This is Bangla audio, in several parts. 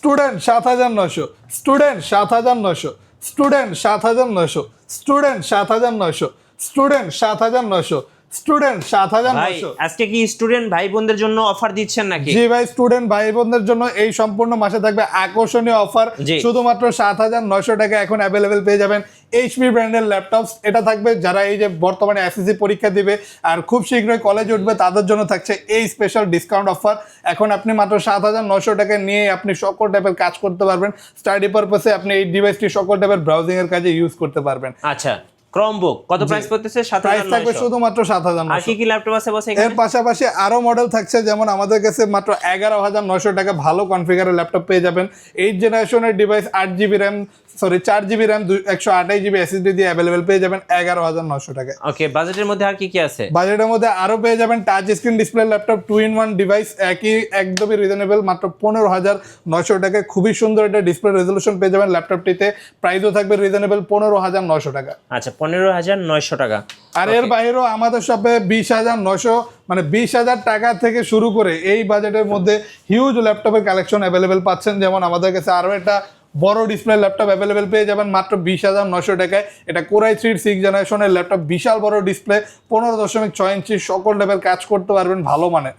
Student ৭৯০০, student ৭৯০০, student ৭৯০০, student ৭৯০০, student ৭৯০০, student ভাই ৭৯০০। আজকে কি স্টুডেন্ট ভাই বোনদের জন্য অফার দিচ্ছেন নাকি? জি ভাই, স্টুডেন্ট ভাই বোনদের জন্য এই সম্পূর্ণ মাসে থাকবে আকর্ষণীয় অফার। জি। শুধুমাত্র ৭৯০০ টাকা এখন অ্যাভেলেবেল পেয়ে যাবেন এইচপি ব্র্যান্ডের ল্যাপটপস। এটা থাকবে যারা এই যে বর্তমানে এসএসসি পরীক্ষা দিবে আর খুব শীঘ্রই কলেজ উঠবে তাদের জন্য থাকছে এই স্পেশাল ডিসকাউন্ট অফার। এখন আপনি মাত্র ৭৯০০ টাকা নিয়ে আপনি সকল টাইপের কাজ করতে পারবেন। স্টাডি পারপাসে আপনি এই ডিভাইসটি সকল টাইপের ব্রাউজিং এর কাজে ইউজ করতে পারবেন। আচ্ছা, ক্রমবুক কত প্রাইস পড়তেছে? প্রাইস থাকবে ৭৯০০। শুধুমাত্র ৭৯০০। আর কি কি ল্যাপটপ আছে বস এর এখানে? পাশাপাশি আরো মডেল থাকছে, যেমন আমাদের কাছে মাত্র ১১,৯০০ টাকা ভালো কনফিগারের ল্যাপটপ পেয়ে যাবেন। 8 জেনারেশনের device 8 GB RAM 4 GB RAM 128 GB SSD দিয়ে অ্যাভেলেবেল পেয়ে যাবেন ১১,৯০০ টাকা। ওকে, বাজেটের মধ্যে আর কি কি আছে? বাজেটের মধ্যে আরো পেয়ে যাবেন touch screen display laptop 2-in-1 device, একদমই রিজনেবল মাত্র ১৫,৯০০ টাকায়। খুবই সুন্দর একটা ডিসপ্লে রেজলিউশন পেয়ে যাবেন ল্যাপটপটিতে। প্রাইসও থাকবে রিজনেবল ১৫,৯০০ টাকা। আচ্ছা, ১৫,৯০০ টাকা। আর এর বাইরেও আমাদের শপে ২০,৯০০ মানে ২০,০০০ টাকা থেকে শুরু করে এই বাজেটের মধ্যে হিউজ ল্যাপটপের কালেকশন অ্যাভেলেবেল পাচ্ছেন। যেমন আমাদের কাছে আরও একটা বড় ডিসপ্লে ল্যাপটপ অ্যাভেলেবেল পেয়ে যাবেন মাত্র ২০,৯০০ টাকায়। এটা কোরাই 3 6 জেনারেশনের ল্যাপটপ, বিশাল বড় ডিসপ্লে, 15.৬ ইঞ্চি, সকল লেভেল কাজ করতে পারবেন ভালো মানে।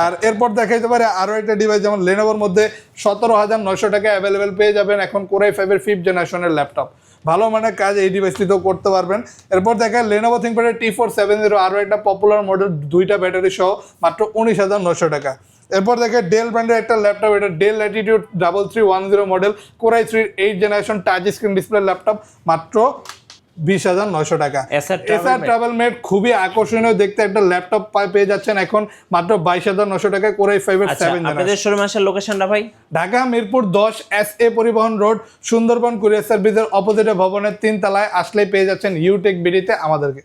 আর এরপর দেখাইতে পারে আরও একটা ডিভাইস, যেমন লেনোভোর মধ্যে ১৭,৯০০ টাকায় অ্যাভেলেবেল পেয়ে যাবেন এখন কোরাই 5-এর 5th জেনারেশনের ল্যাপটপ। ভালো মানের কাজ এই ডিভাইসটিতেও করতে পারবেন। এরপর দেখায় লেনোভো থিংকপ্যাড T470, আরও একটা পপুলার মডেল, 2টা ব্যাটারি সহ, মাত্র ১৯,৯০০ টাকা। এরপর দেখে ডেল ব্র্যান্ডের একটা ল্যাপটপ, এটা del Latitude 3310 model, core i 3 8 generation touch screen display laptop, মাত্র ২০,৯০০ টাকা। এসার ট্রাভেলমেট খুবই আকর্ষণীয় দেখতে একটা ল্যাপটপ পেয়ে যাচ্ছেন এখন মাত্র 22,৯০০ টাকায় কোরাই 5-এর 7 জেনারেশন। আপনাদের শোরুম আসার লোকেশনটা ভাই? ঢাকা মিরপুর 10 SA পরিবহন রোড, সুন্দরবন কুরিয়ার সার্ভিসের অপোজিটে ভবনের 3 তলায় আসলেই পেয়ে যাচ্ছেন ইউটেক বিডিতে আমাদেরকে।